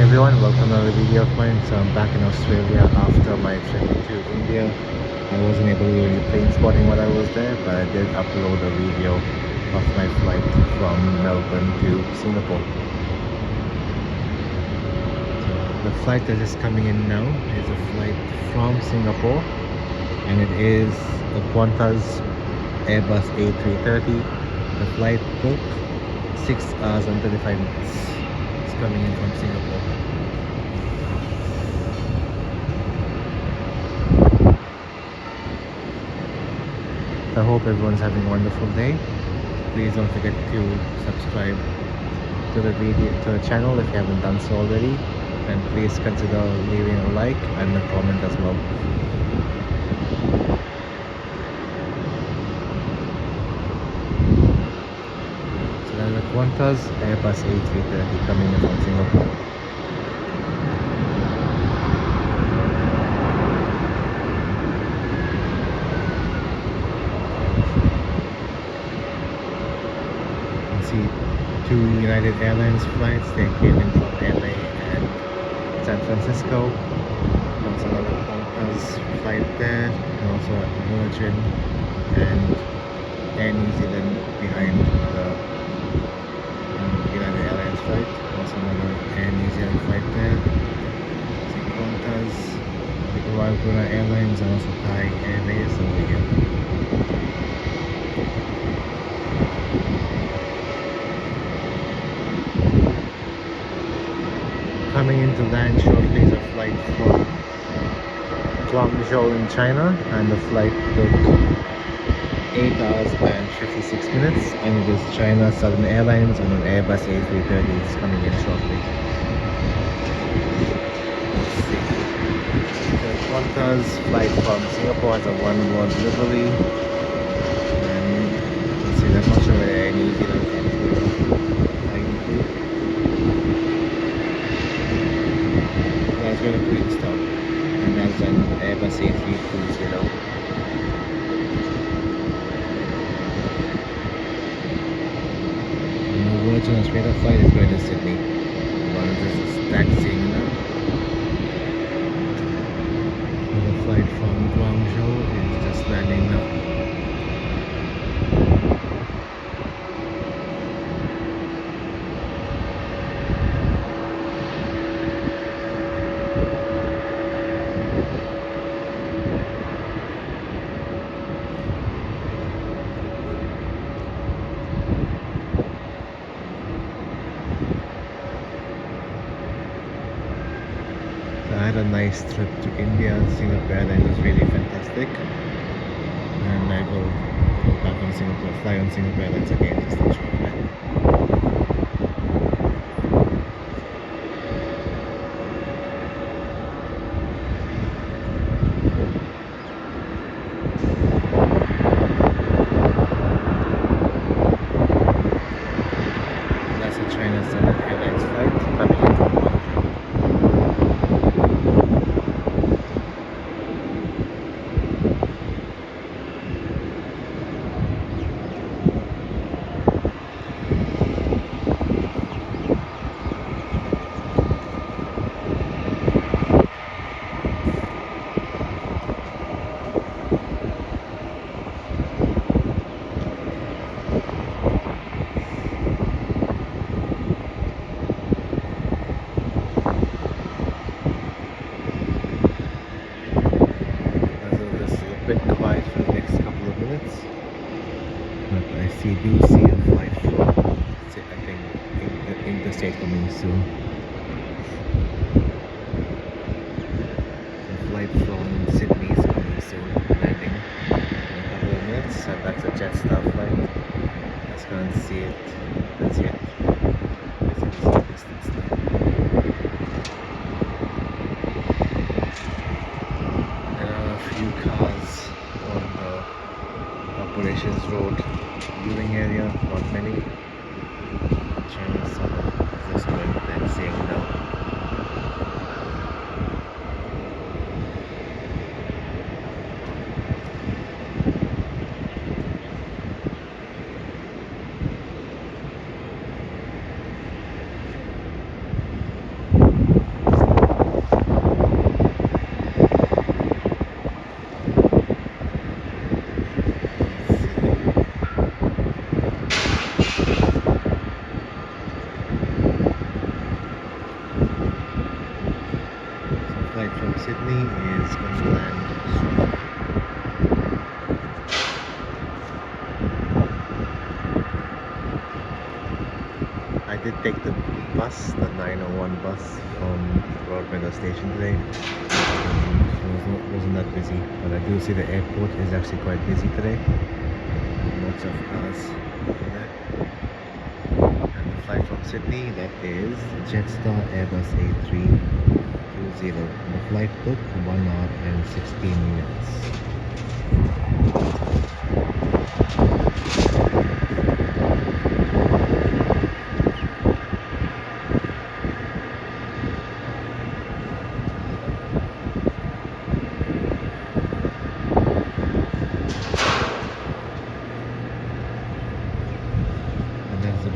everyone, welcome to another video of mine. So I'm back in Australia after my trip to India. I wasn't able to do any plane spotting while I was there, but I did upload a video of my flight from Melbourne to Singapore. So the flight that is coming in now is a flight from Singapore, and it is a Qantas Airbus A330. The flight took 6 hours and 35 minutes. It's coming in from Singapore. I hope everyone's having a wonderful day. Please don't forget to subscribe to the channel if you haven't done so already, and please consider leaving a like and a comment as well. So there's a Qantas Airbus A330 coming in from Singapore. See two United Airlines flights. They came in from LA and San Francisco. Also another Qantas flight there, and also Virgin and Air New Zealand behind the United Airlines flight. Also another Air New Zealand flight there. See Qantas, the Royal Brunei Airlines, and also Thai Airways over here. Coming into land shortly is a flight from Guangzhou in China, and the flight took 8 hours and 56 minutes, and it is China Southern Airlines, and an Airbus A330 is coming in shortly. Let's see. The Qantas flight from Singapore has a one-world delivery, and let's see, I'm not sure where Air New Zealand comes with. That's going to Queenstown, and that's an Airbus A320. And the Virgin Australia flight is going to Sydney. One of this is taxiing now. And the flight from Guangzhou is just landing now. I had a nice trip to India. Singapore Airlines was really fantastic, and I will go back on Singapore, fly on Singapore Airlines again, just to enjoy that. That's a China Southern Airlines flight coming in from Guangzhou. Bit quiet for the next couple of minutes, but I do see a flight from, I think, interstate coming soon. The flight from Sydney is coming soon, landing in a couple of minutes, and that's a Jetstar flight. Let's go and see it. That's it. Let's see the distance now. There are a few cars on the Operations Road viewing area, not many. China Southern is just going taxiing now. Sydney is going to land shortly. I did take the bus, the 901 bus from Broadmeadow station today. It wasn't that busy, but I do see the airport is actually quite busy today. Lots of cars there. And the flight from Sydney, that is Jetstar Airbus A320. The flight took 1 hour and 16 minutes.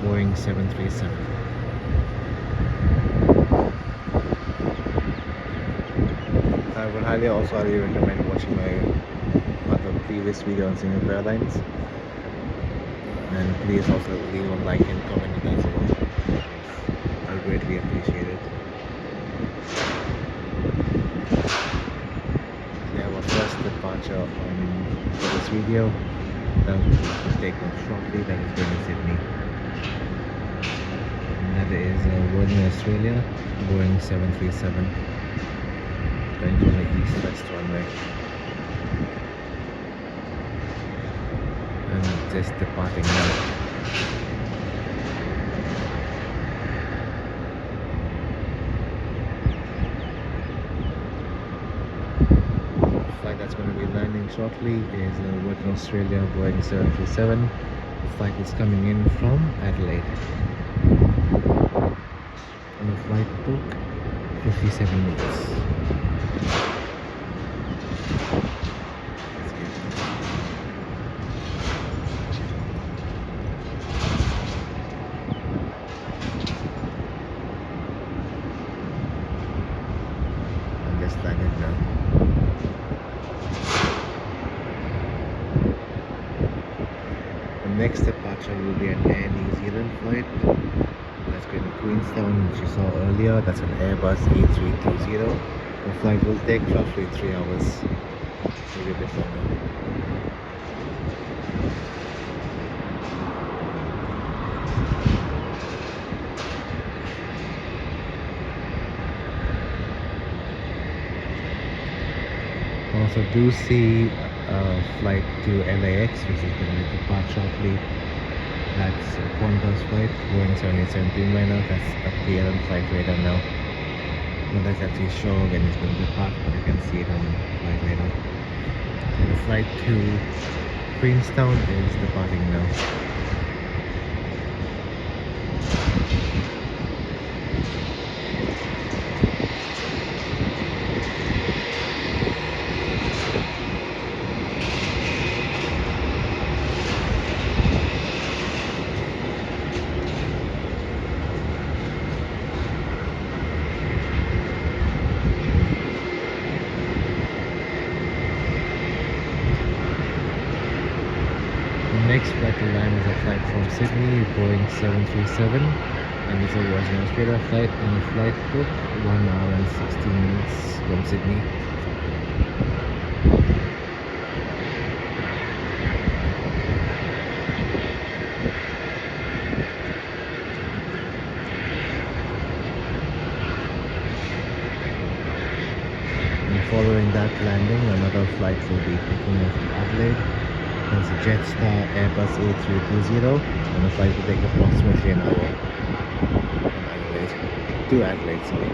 Boeing 737. I would highly recommend watching my other previous video on Singapore Airlines, and please also leave a like and comment it as well. I'll greatly appreciate it. We have our first departure for this video. That will take off shortly. That is going to Sydney. That is Virgin Australia, Boeing 737, going from the east-west runway, and just departing now. The flight that's going to be landing shortly is Virgin Australia, Boeing 737. The flight is coming in from Adelaide. And the flight took 57 minutes. I'm just landed now. The next departure will be an Air New Zealand flight. That's going to Queenstown, which you saw earlier. That's an Airbus A320. The flight will take roughly 3 hours, maybe a bit longer. Also do see a flight to LAX, which is going to depart shortly. That's a Qantas flight, Boeing 787 Dreamliner. That's up the Airline flight radar now. No, that's actually showing and it's going to depart, but you can see it on flight radar. And the flight to Queenstown is departing now. Next flight to land is a flight from Sydney, Boeing 737, and it's a Virgin Australia flight, and the flight took 1 hour and 16 minutes from Sydney. And following that landing, another flight will be taking off to Adelaide. It's a Jetstar Airbus A320, and the flight will take approximately an hour from Adelaide to Adelaide, sorry.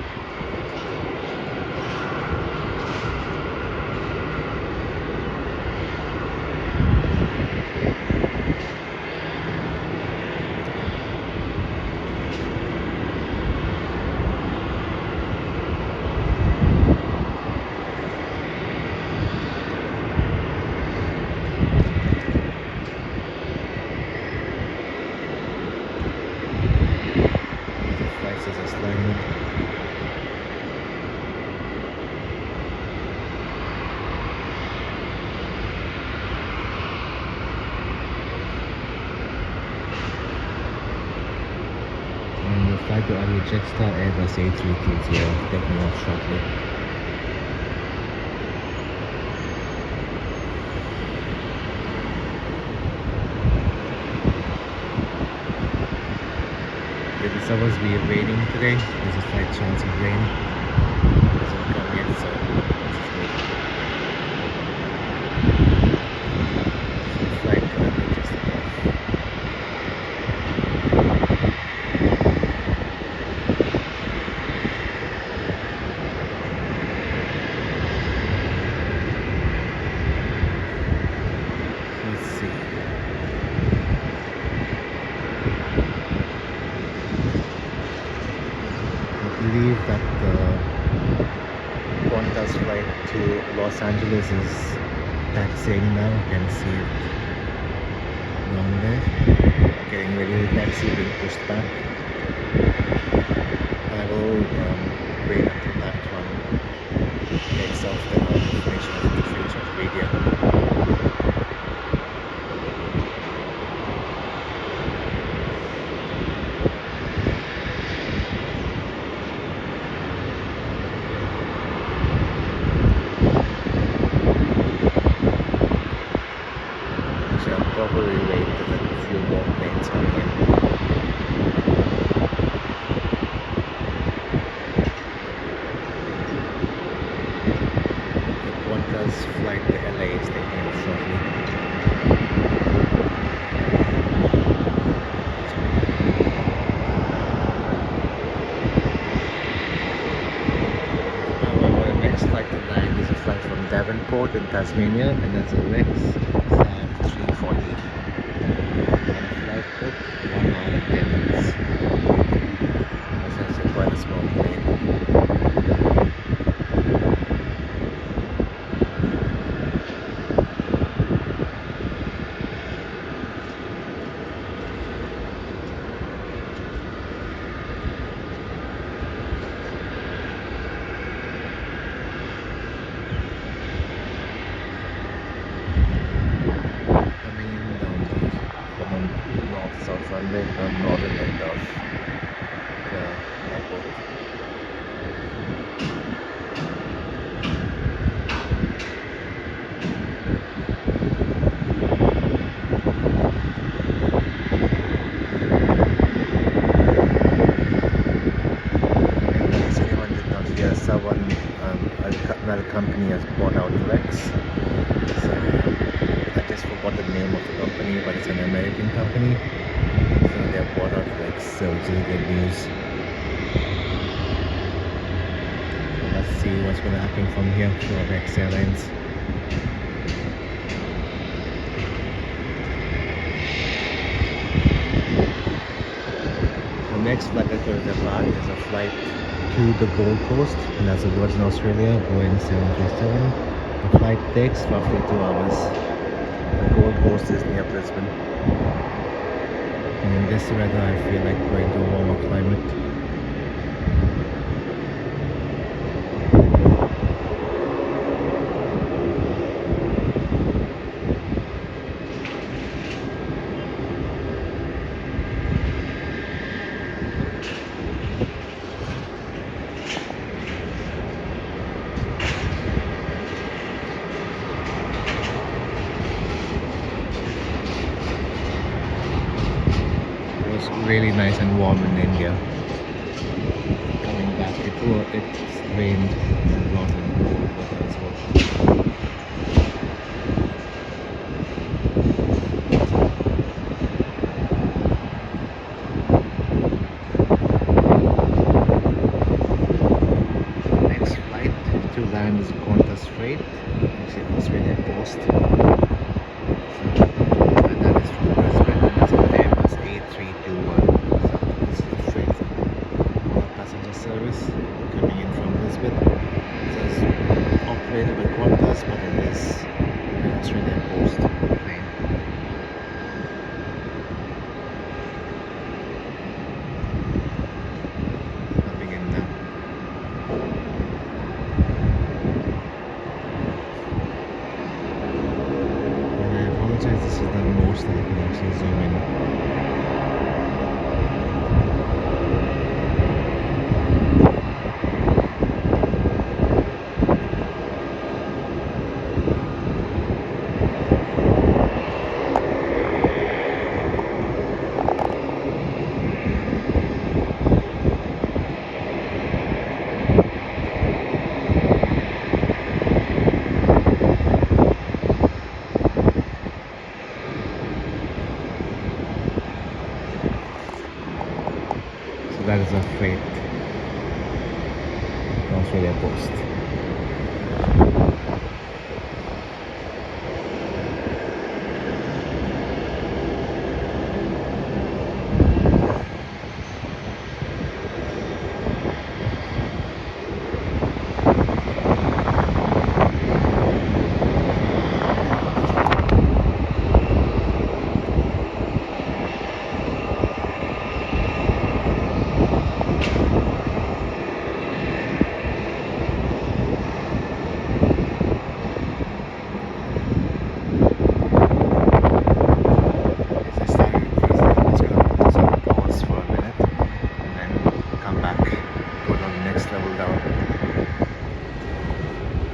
Flight to Jetstar Airbus A320 taking off shortly. supposed to be raining today. There's a slight chance of rain. It hasn't come yet, so this is good. So flight currently just above. Let's see. I believe that the Qantas flight to Los Angeles is taxiing now. You can see it down there. Getting ready, taxi being pushed back. I will wait until that one takes off, then I'll finish off the video. I'll probably wait till a few more planes come in. The Qantas flight to LA is taking off shortly. However, the next flight to land is a flight from Devonport in Tasmania, and that's a Rex 340. And a flight took 1 hour and 10 minutes. That's actually quite a small plane. South runway, the northern end of the airport. In case anyone did not hear, another company has bought out Rex. So I just forgot the name of the company, but it's an American company. So they have bought out Rex, so which is good news. So let's see what's going to happen from here for Rex Airlines. The next flight that goes apart is a flight to the Gold Coast, and that's a Virgin Australia Boeing 737. The flight takes roughly 2 hours. The Gold Coast is near Brisbane. And in this weather, I feel like going to a warmer climate. Really nice and warm in India. Coming back, it's rained a lot in cold weather as well. The next flight to land is Qantas Freight, actually Australian Post. And that is from Brisbane, and that's an Airbus A321. So this is a freight passenger service coming in from Brisbane. So it's operated by Qantas, but it is an Australian Post plane. Coming in now. And I apologize, this is the most that I can actually zoom in. freight Australia Post.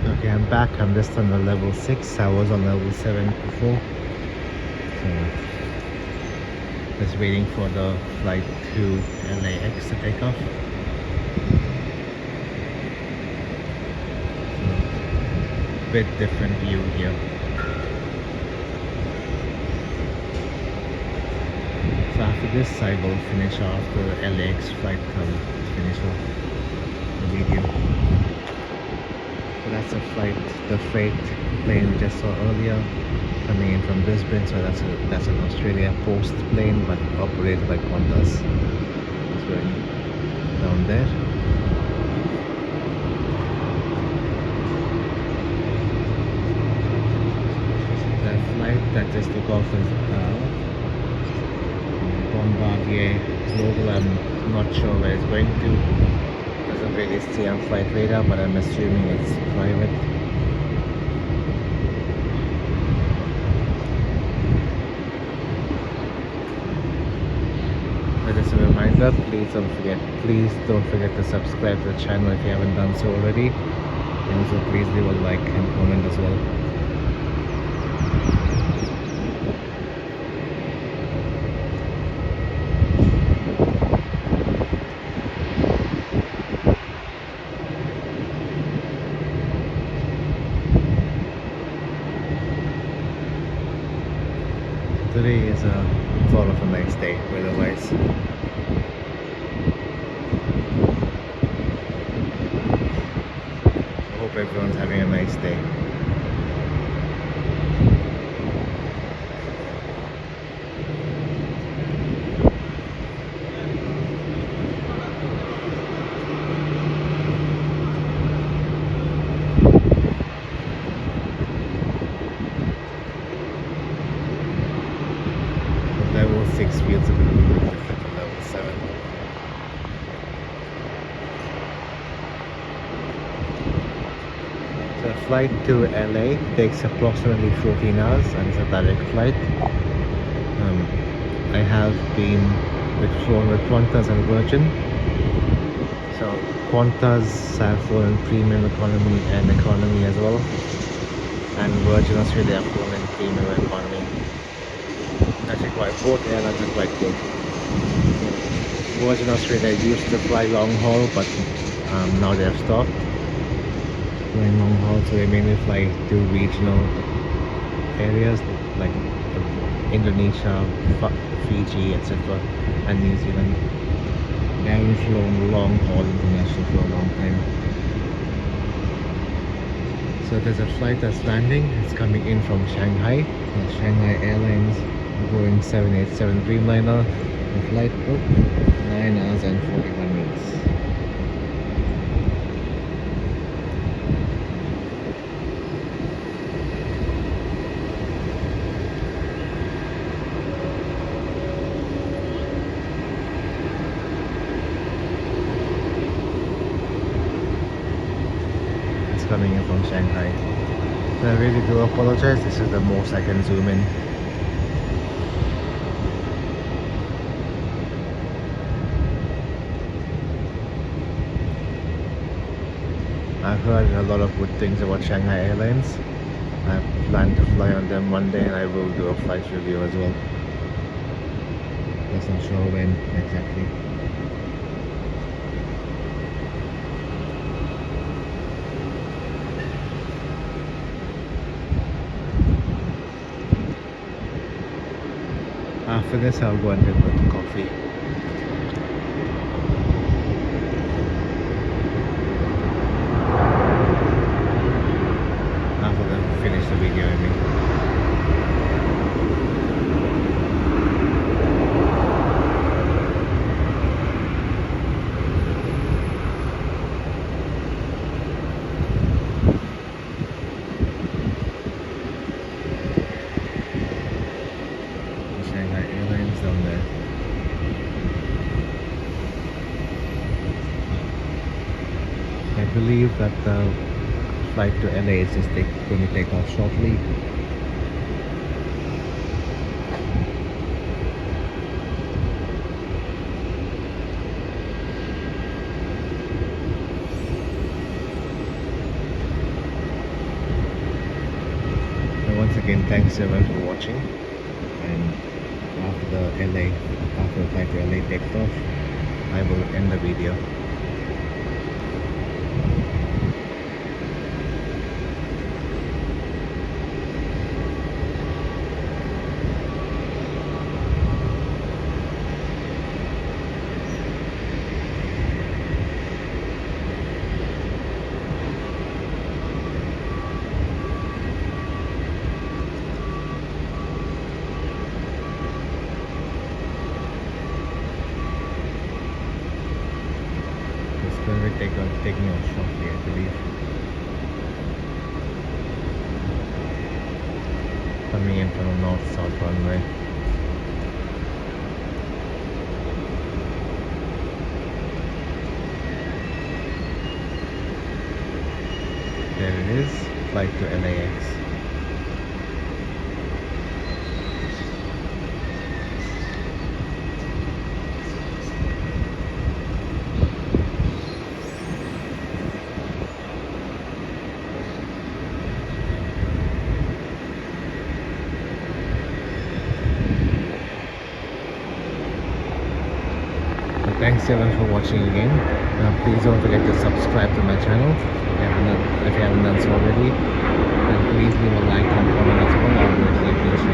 Okay, I'm back. I'm just on the level 6. I was on level 7 before. So, just waiting for the flight to LAX to take off. So, bit different view here. So after this, I will finish off the LAX flight. Finish off the video. So that's a flight, the freight plane we just saw earlier, coming in from Brisbane. So that's an Australia Post plane, but operated by Qantas. It's going down there. The flight that just took off is Bombardier Global. I'm not sure where it's going to. Doesn't really stay on flight radar, but I'm assuming it's private. But as a reminder, please don't forget to subscribe to the channel if you haven't done so already. And also please leave a like and comment as well. Today is sort of a nice day weather-wise. I hope everyone's having a nice day. Level 6 feels a bit different from level 7. So the flight to LA takes approximately 14 hours and it's a direct flight. I have been flown with Qantas and Virgin. So Qantas have flown in premium economy and economy as well. And Virgin Australia have flown in premium economy. Actually, both airlines are quite good. Virgin Australia used to fly long haul, but now they have stopped flying long haul, so they mainly fly to regional areas like Indonesia, Fiji, etc., and New Zealand. They haven't flown long haul international for a long time. So there's a flight that's landing. It's coming in from Shanghai. Shanghai Airlines Boeing 787 Dreamliner. The flight took 9 hours and 41 minutes. It's coming in from Shanghai. So I really do apologize. This is the most I can zoom in. I've heard a lot of good things about Shanghai Airlines. I plan to fly on them one day and I will do a flight review as well. Just not sure when exactly. After this I'll go and get a coffee. believe that the flight to LA is just going to take off shortly. So once again, thanks everyone for watching. And after the flight to LA takes off, I will end the video. It's going to be taking off shortly, I believe. Coming in from the north-south runway. There it is, flight to LAX. Thanks everyone for watching again. Please don't forget to subscribe to my channel if you haven't done so already. And please leave a like and comment as well. I would greatly appreciate it.